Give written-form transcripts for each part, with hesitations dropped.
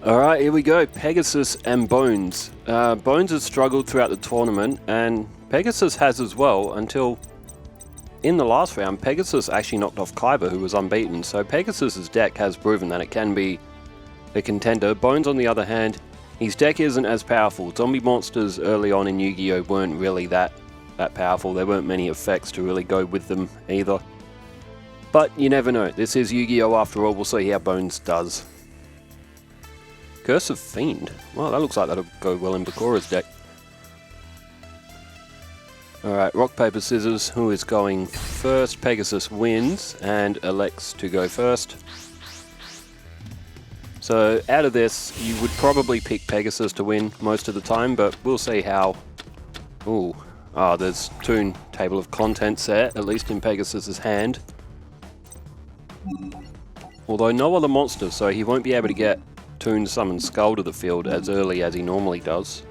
Alright, here we go. Pegasus and Bonz. Bonz has struggled throughout the tournament, and Pegasus has as well, until in the last round, Pegasus actually knocked off Kyber, who was unbeaten. So Pegasus's deck has proven that it can be a contender. Bonz, on the other hand, his deck isn't as powerful. Zombie monsters early on in Yu-Gi-Oh! Weren't really that powerful. There weren't many effects to really go with them either. But you never know. This is Yu-Gi-Oh! After all. We'll see how Bonz does. Curse of Fiend. Well, that looks like that'll go well in Bakura's deck. Alright, rock, paper, scissors. Who is going first? Pegasus wins and elects to go first. So, out of this, you would probably pick Pegasus to win most of the time, but we'll see how. Ooh. There's Toon Table of Contents there, at least in Pegasus's hand. Although no other monster, so he won't be able to get Toon Summon Skull to the field as early as he normally does.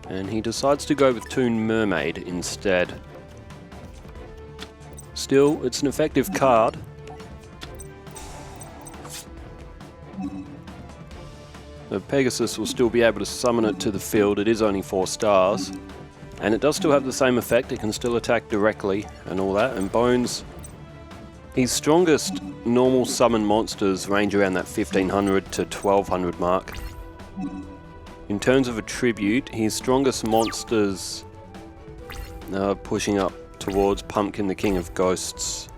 And he decides to go with Toon Mermaid instead. Still, it's an effective card. So Pegasus will still be able to summon it to the field. It is only 4 stars. And it does still have the same effect. It can still attack directly and all that. And Bonz, his strongest normal summon monsters range around that 1500 to 1200 mark. In terms of a tribute, his strongest monsters are pushing up towards Pumpkin, the King of Ghosts.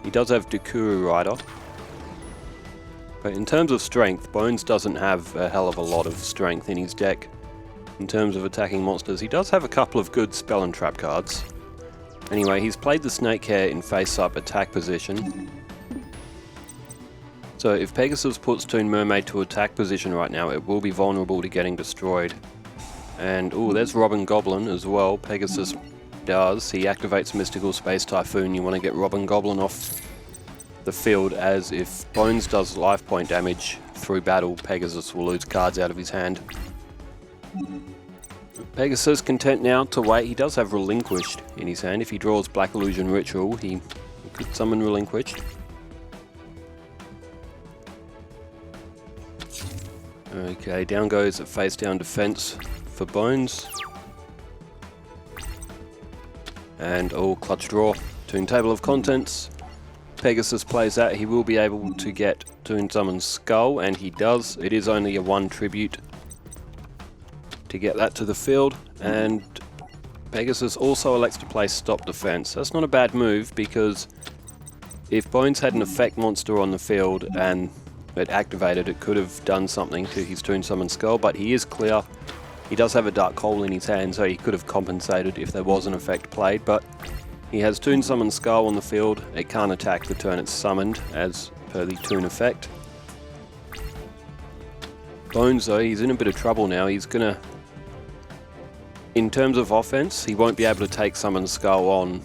He does have Dekuru Rider. But in terms of strength, Bonz doesn't have a hell of a lot of strength in his deck. In terms of attacking monsters, he does have a couple of good spell and trap cards. Anyway, he's played the Snakehair in face-up attack position. So if Pegasus puts Toon Mermaid to attack position right now, it will be vulnerable to getting destroyed. And, ooh, there's Robin Goblin as well. Pegasus does. He activates Mystical Space Typhoon. You want to get Robin Goblin off the field, as if Bonz does life point damage through battle, Pegasus will lose cards out of his hand. Pegasus content now to wait. He does have Relinquished in his hand. If he draws Black Illusion Ritual, he could summon Relinquished. Okay, down goes a face down defense for Bonz. And clutch draw. Toon Table of Contents. Pegasus plays that. He will be able to get Toon Summon Skull, and he does. It is only a 1 tribute to get that to the field, and Pegasus also elects to play Stop Defense. That's not a bad move, because if Bonz had an effect monster on the field and it activated, it could have done something to his Toon Summon Skull, but he is clear. He does have a Dark Hole in his hand, so he could have compensated if there was an effect played, but he has Toon Summon Skull on the field. It can't attack the turn it's summoned, as per the Toon effect. Bonz, though, he's in a bit of trouble now. He's gonna... In terms of offense, he won't be able to take Summon Skull on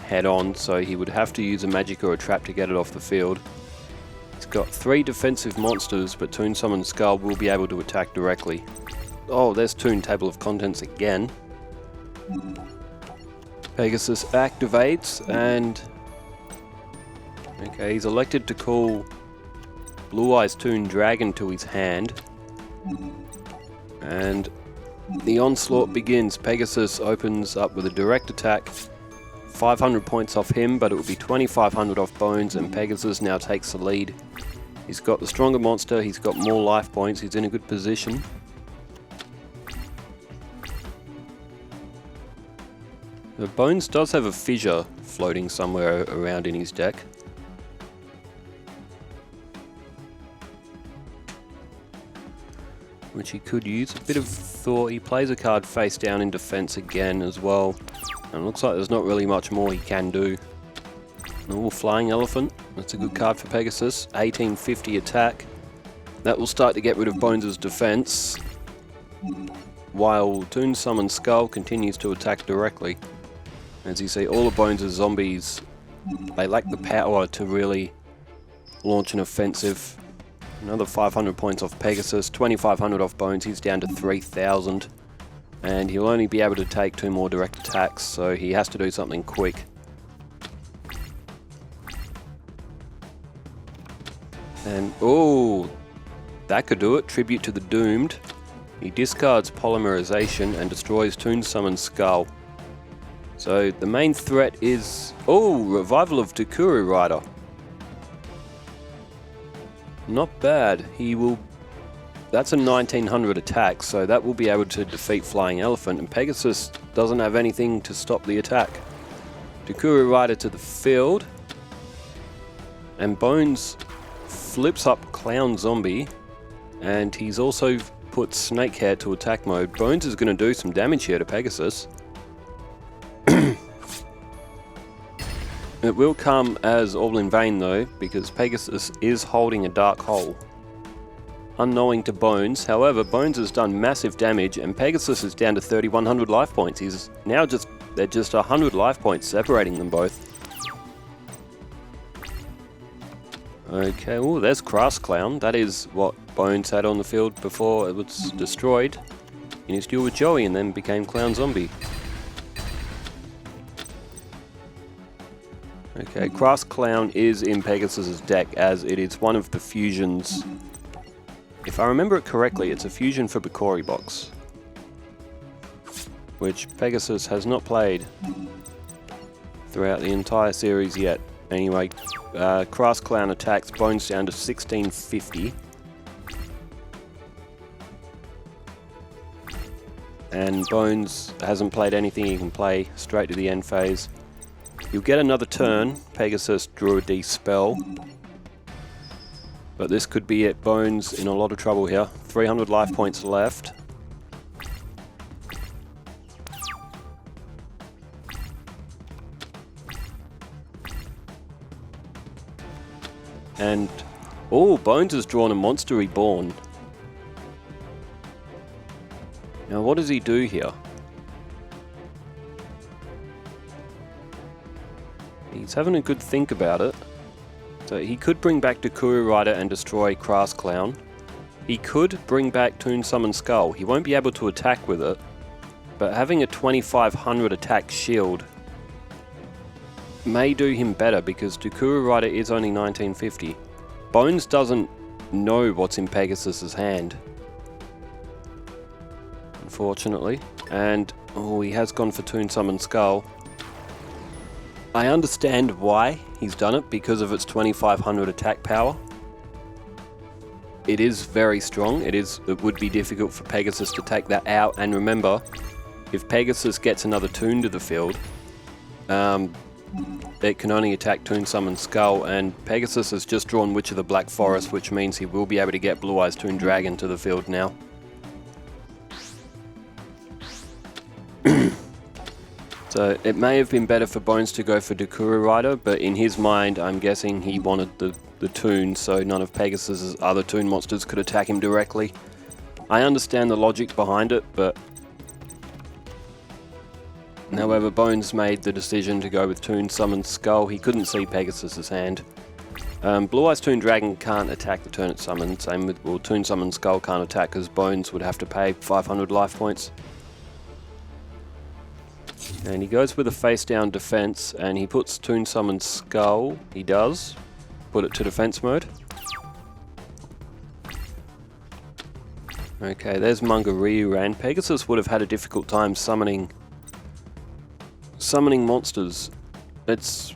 head on, so he would have to use a magic or a trap to get it off the field. He's got 3 defensive monsters, but Toon Summon Skull will be able to attack directly. Oh, there's Toon Table of Contents again. Pegasus activates, and... Okay, he's elected to call Blue Eyes Toon Dragon to his hand. And the onslaught begins. Pegasus opens up with a direct attack. 500 points off him, but it will be 2500 off Bonz, and Pegasus now takes the lead. He's got the stronger monster, he's got more life points, he's in a good position. The Bonz does have a fissure floating somewhere around in his deck. Which he could use. A bit of thought. He plays a card face down in defense again as well. And it looks like there's not really much more he can do. Oh, Flying Elephant. That's a good card for Pegasus. 1850 attack. That will start to get rid of Bonz's defense. While Toon Summon Skull continues to attack directly. As you see, all of Bonz's zombies, they lack the power to really launch an offensive. Another 500 points off Pegasus, 2500 off Bonz, he's down to 3000. And he'll only be able to take 2 more direct attacks, so he has to do something quick. And, oh, That could do it. Tribute to the Doomed. He discards Polymerization and destroys Toon Summon Skull. So the main threat is... Oh, Revival of Dukuru Rider. Not bad. He will... That's a 1900 attack, so that will be able to defeat Flying Elephant, and Pegasus doesn't have anything to stop the attack. Dukuru Rider to the field, and Bonz flips up Clown Zombie, and he's also put Snake Hair to attack mode. Bonz is going to do some damage here to Pegasus. It will come as all in vain though, because Pegasus is holding a Dark Hole. Unknowing to Bonz, however, Bonz has done massive damage and Pegasus is down to 3100 life points. He's now they're just 100 life points separating them both. Okay, oh, there's Crass Clown. That is what Bonz had on the field before it was destroyed in his duel with Joey and then became Clown Zombie. Okay, Crass Clown is in Pegasus's deck as it is one of the fusions. If I remember it correctly, it's a fusion for Bikori Box, which Pegasus has not played throughout the entire series yet. Anyway, Crass Clown attacks, Bonz down to 1650. And Bonz hasn't played anything he can play, straight to the end phase. You'll get another turn. Pegasus drew a D-Spell. But this could be it. Bonz in a lot of trouble here. 300 life points left. And, oh, Bonz has drawn a Monster Reborn. Now what does he do here? He's having a good think about it. So he could bring back Dukuru Rider and destroy Crass Clown. He could bring back Toon Summon Skull. He won't be able to attack with it, but having a 2500 attack shield may do him better because Dukuru Rider is only 1950. Bonz doesn't know what's in Pegasus's hand, unfortunately. And, oh, he has gone for Toon Summon Skull. I understand why he's done it, because of its 2500 attack power. It is very strong. It would be difficult for Pegasus to take that out, and remember, if Pegasus gets another Toon to the field, it can only attack Toon Summon Skull, and Pegasus has just drawn Witch of the Black Forest, which means he will be able to get Blue Eyes Toon Dragon to the field now. So it may have been better for Bonz to go for Dukuru Rider, but in his mind, I'm guessing he wanted the Toon, so none of Pegasus's other Toon monsters could attack him directly. I understand the logic behind it, but... However, Bonz made the decision to go with Toon Summon Skull. He couldn't see Pegasus's hand. Blue Eyes Toon Dragon can't attack the turn it's summoned, same with, well, Toon Summon Skull can't attack because Bonz would have to pay 500 life points. And he goes with a face down defense and he puts Toon Summon Skull. He does. Put it to defense mode. Okay, there's Mungaryu, and Pegasus would have had a difficult time summoning monsters. It's,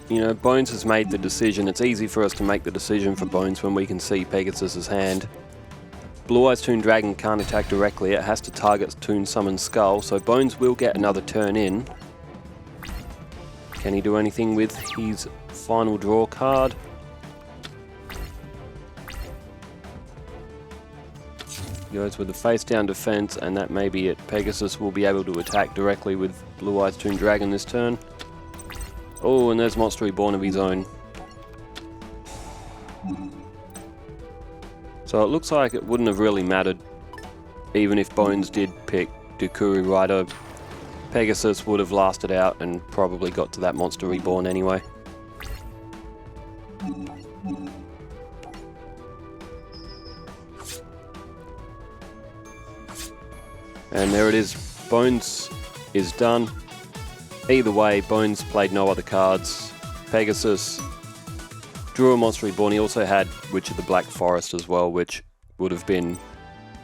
you know, Bonz has made the decision. It's easy for us to make the decision for Bonz when we can see Pegasus's hand. Blue Eyes Toon Dragon can't attack directly, it has to target Toon Summon Skull, so Bonz will get another turn in. Can he do anything with his final draw card? He goes with the face down defense, and that may be it. Pegasus will be able to attack directly with Blue Eyes Toon Dragon this turn. Oh, and there's Monster Reborn of his own. So it looks like it wouldn't have really mattered, even if Bonz did pick Dukuru Rider. Pegasus would have lasted out and probably got to that Monster Reborn anyway. And there it is, Bonz is done. Either way, Bonz played no other cards. Pegasus drew a monster reborn. He also had Witch of the Black Forest as well, which would have been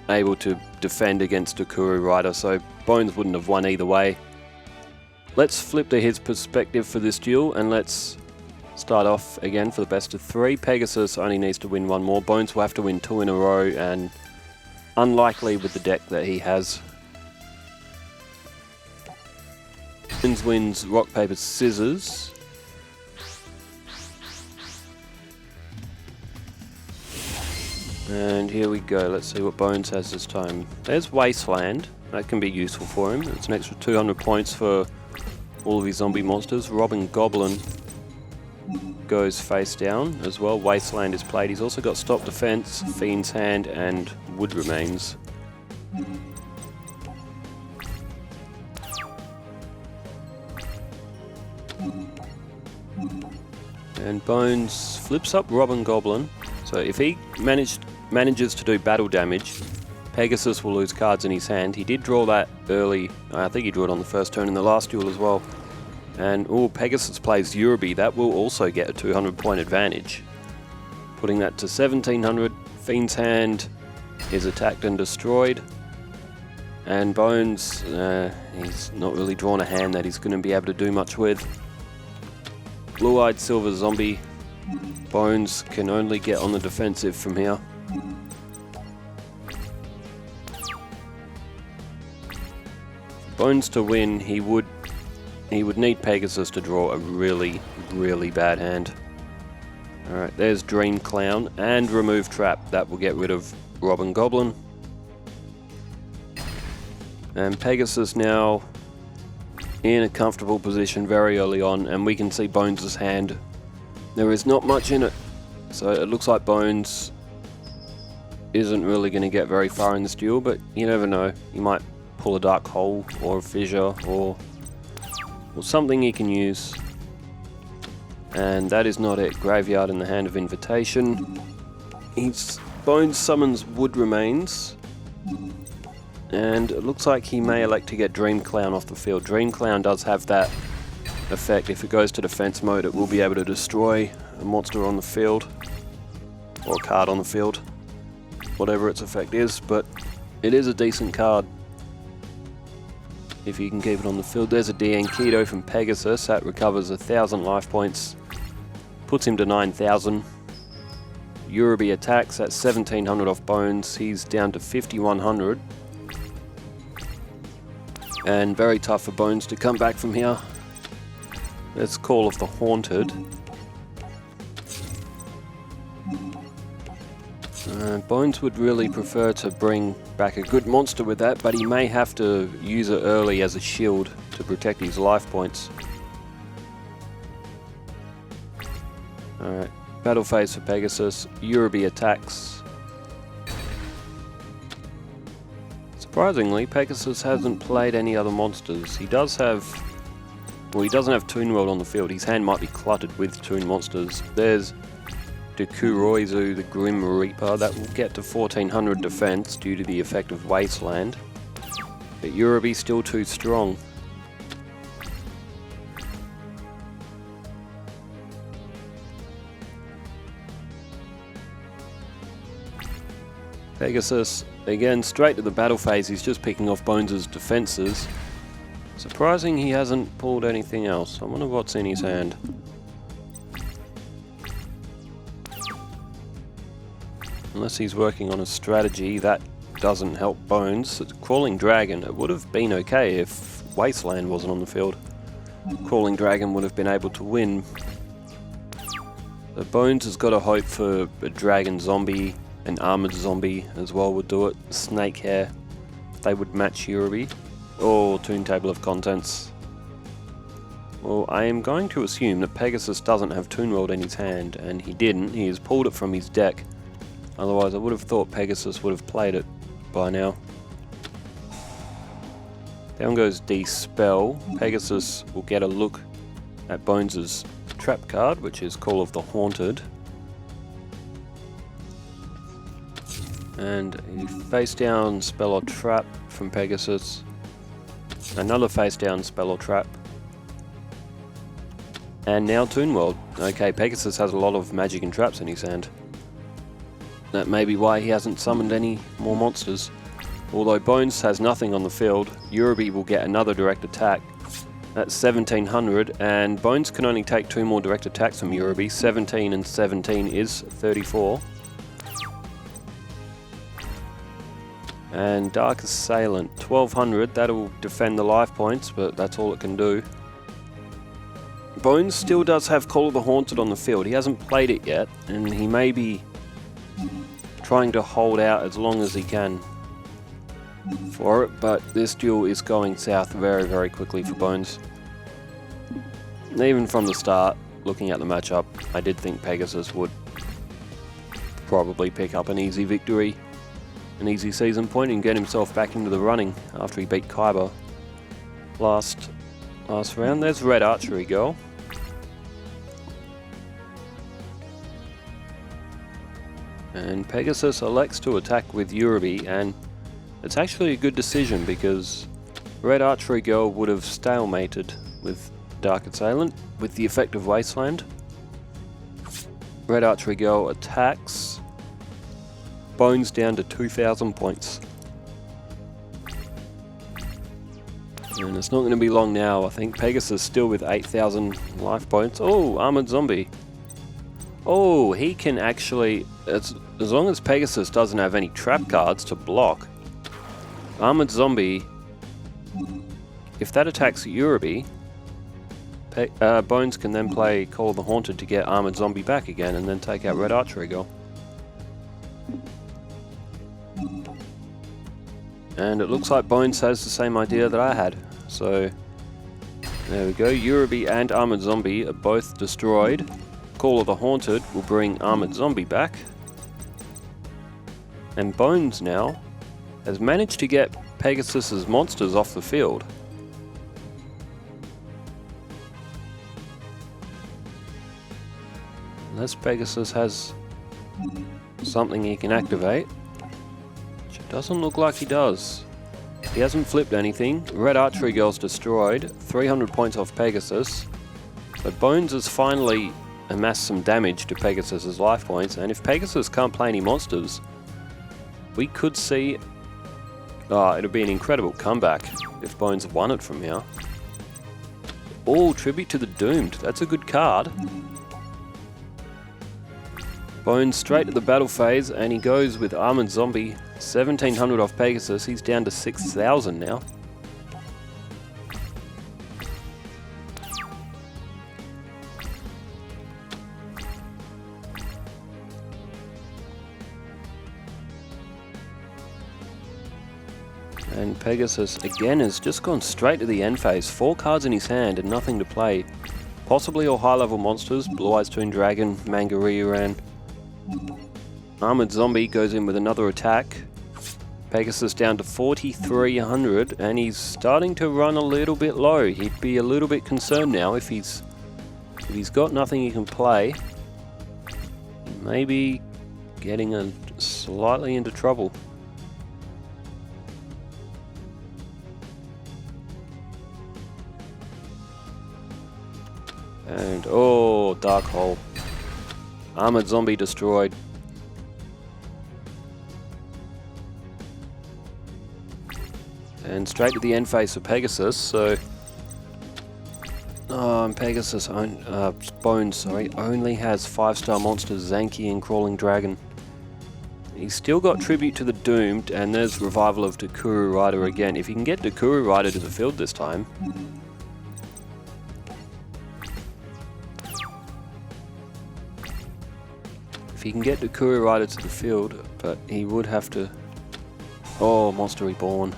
able to defend against a Kuru Rider, so Bonz wouldn't have won either way. Let's flip to his perspective for this duel, and let's start off again for the best of 3. Pegasus only needs to win 1 more. Bonz will have to win 2 in a row, and unlikely with the deck that he has. Bonz wins rock, paper, scissors. And here we go, let's see what Bonz has this time. There's Wasteland, that can be useful for him. It's an extra 200 points for all of his zombie monsters. Robin Goblin goes face down as well. Wasteland is played. He's also got Stop Defense, Fiend's Hand, and Wood Remains. And Bonz flips up Robin Goblin. So if he manages to do battle damage, Pegasus will lose cards in his hand. He did draw that early. I think he drew it on the first turn in the last duel as well. And Pegasus plays Yurubi. That will also get a 200 point advantage, putting that to 1700. Fiend's Hand is attacked and destroyed. And Bonz, he's not really drawn a hand that he's going to be able to do much with. Blue-Eyed Silver Zombie. Bonz can only get on the defensive from here. Bonz to win, he would need Pegasus to draw a really, really bad hand. Alright, there's Dream Clown and Remove Trap. That will get rid of Robin Goblin. And Pegasus now in a comfortable position very early on, and we can see Bonz's hand. There is not much in it, so it looks like Bonz isn't really going to get very far in this duel, but you never know. He might pull a Dark Hole or a Fissure or something he can use. And that is not it. Graveyard in the Hand of Invitation. Bonz summons Wood Remains, and it looks like he may elect to get Dream Clown off the field. Dream Clown does have that effect. If it goes to defense mode, it will be able to destroy a monster on the field, or a card on the field, whatever its effect is, but it is a decent card if you can keep it on the field. There's a Diankedo from Pegasus. That recovers 1,000 life points, puts him to 9,000. Yurubi attacks at 1,700 off Bonz. He's down to 5,100. And very tough for Bonz to come back from here. Let's Call of the Haunted. Bonz would really prefer to bring back a good monster with that, but he may have to use it early as a shield to protect his life points. Alright, battle phase for Pegasus. Yurubi attacks. Surprisingly, Pegasus hasn't played any other monsters. He does have... well, he doesn't have Toon World on the field. His hand might be cluttered with Toon monsters. There's Dokuroizu, the Grim Reaper. That will get to 1,400 defense due to the effect of Wasteland. But Yurubi's still too strong. Pegasus, again, straight to the battle phase. He's just picking off Bonz's defenses. Surprising he hasn't pulled anything else. I wonder what's in his hand. Unless he's working on a strategy, that doesn't help Bonz. It's Crawling Dragon. It would have been okay if Wasteland wasn't on the field. Crawling Dragon would have been able to win. So Bonz has got a hope for a Dragon Zombie. An Armored Zombie as well would do it. Snake Hair. They would match Yurubi. Or Toon Table of Contents. Well, I am going to assume that Pegasus doesn't have Toon World in his hand, and he didn't. He has pulled it from his deck. Otherwise, I would have thought Pegasus would have played it by now. Down goes Dispel. Pegasus will get a look at Bonz's trap card, which is Call of the Haunted. And a face down spell or trap from Pegasus. Another face down spell or trap. And now Toon World. Okay, Pegasus has a lot of magic and traps in his hand. That may be why he hasn't summoned any more monsters. Although Bonz has nothing on the field, Yugioh will get another direct attack. That's 1700, and Bonz can only take 2 more direct attacks from Yugioh. 17 and 17 is 34. And Dark Assailant, 1200, that'll defend the life points, but that's all it can do. Bonz still does have Call of the Haunted on the field. He hasn't played it yet, and he may be trying to hold out as long as he can for it, but this duel is going south very, very quickly for Bonz. Even from the start, looking at the matchup, I did think Pegasus would probably pick up an easy victory, an easy season point, and get himself back into the running after he beat Kaiba last round. There's Red Archery Girl. And Pegasus elects to attack with Yugioh, and it's actually a good decision because Red Archery Girl would have stalemated with Dark Assailant with the effect of Wasteland. Red Archery Girl attacks. Bonz down to 2000 points. And it's not going to be long now. I think Pegasus still with 8000 life points. Oh, Armored Zombie. Oh, he can actually, as long as Pegasus doesn't have any trap cards to block, Armored Zombie, if that attacks Yugioh, Bonz can then play Call of the Haunted to get Armored Zombie back again and then take out Red Archery Girl. And it looks like Bonz has the same idea that I had. So, there we go. Yugioh and Armored Zombie are both destroyed. Call of the Haunted will bring Armored Zombie back. And Bonz now has managed to get Pegasus's monsters off the field. Unless Pegasus has something he can activate. Which it doesn't look like he does. He hasn't flipped anything. Red Archery Girl's destroyed. 300 points off Pegasus. But Bonz has finally amassed some damage to Pegasus's life points, and if Pegasus can't play any monsters, we could see... it'd be an incredible comeback if Bonz won it from here. Oh, Tribute to the Doomed. That's a good card. Bonz straight to the battle phase, and he goes with Armored Zombie. 1700 off Pegasus. He's down to 6000 now. And Pegasus again has just gone straight to the end phase. 4 cards in his hand and nothing to play. Possibly all high level monsters. Blue Eyes Toon Dragon, Mangariyuran. Armored Zombie goes in with another attack. Pegasus down to 4300, and he's starting to run a little bit low. He'd be a little bit concerned now if he's got nothing he can play. Maybe getting slightly into trouble. And oh, Dark Hole. Armored Zombie destroyed. And straight to the end phase for Pegasus, so... and Pegasus, Bonz, sorry, only has 5-star monsters, Zanki and Crawling Dragon. He's still got Tribute to the Doomed, and there's Revival of Takuru Rider again. If he can get Takuru Rider to the field this time... If he can get Takuru Rider to the field, but he would have to... Oh, Monster Reborn.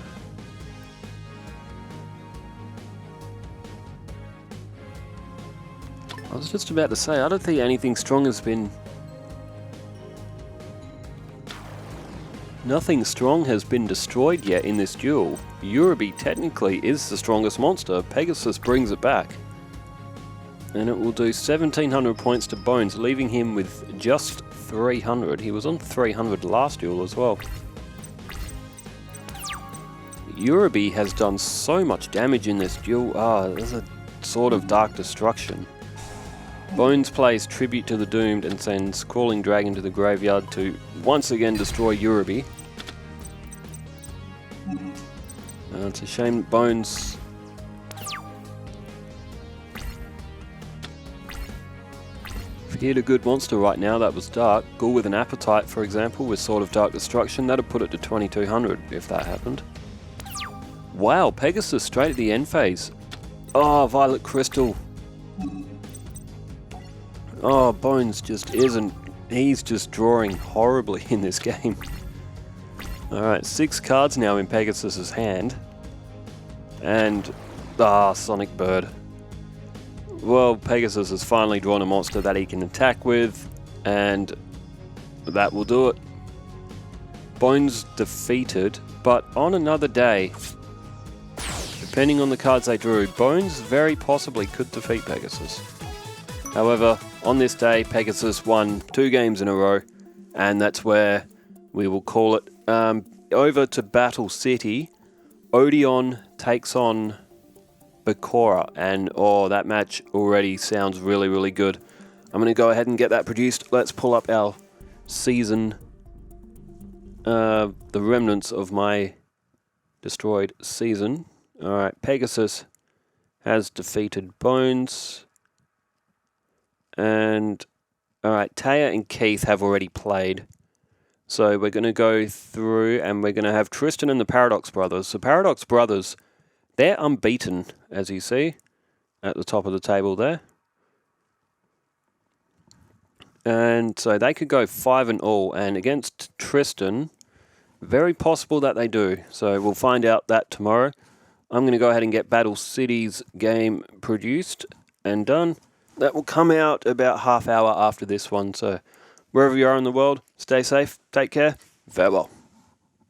I was just about to say, I don't think anything strong has been... Nothing strong has been destroyed yet in this duel. Yugioh technically is the strongest monster. Pegasus brings it back. And it will do 1700 points to Bonz, leaving him with just 300. He was on 300 last duel as well. Yugioh has done so much damage in this duel. There's a sort of Dark Destruction. Bonz plays Tribute to the Doomed and sends Calling Dragon to the graveyard to once again destroy Yurubi. It's a shame Bonz... If he had a good monster right now that was dark, Ghoul with an Appetite for example, with Sword of Dark Destruction, that'd put it to 2200 if that happened. Wow, Pegasus straight at the end phase. Oh, Violet Crystal. Oh, Bonz just isn't... He's just drawing horribly in this game. Alright, 6 cards now in Pegasus's hand. And... Sonic Bird. Well, Pegasus has finally drawn a monster that he can attack with, and that will do it. Bonz defeated, but on another day, depending on the cards they drew, Bonz very possibly could defeat Pegasus. However, on this day, Pegasus won 2 games in a row, and that's where we will call it. Over to Battle City, Odeon takes on Bakura, and that match already sounds really, really good. I'm going to go ahead and get that produced. Let's pull up our season, the remnants of my destroyed season. Alright, Pegasus has defeated Bonz. And, alright, Taya and Keith have already played. So we're going to go through and we're going to have Tristan and the Paradox Brothers. So Paradox Brothers, they're unbeaten, as you see, at the top of the table there. And so they could go 5-all, and against Tristan, very possible that they do. So we'll find out that tomorrow. I'm going to go ahead and get Battle City's game produced and done. That will come out about half hour after this one. So wherever you are in the world, stay safe, take care, farewell.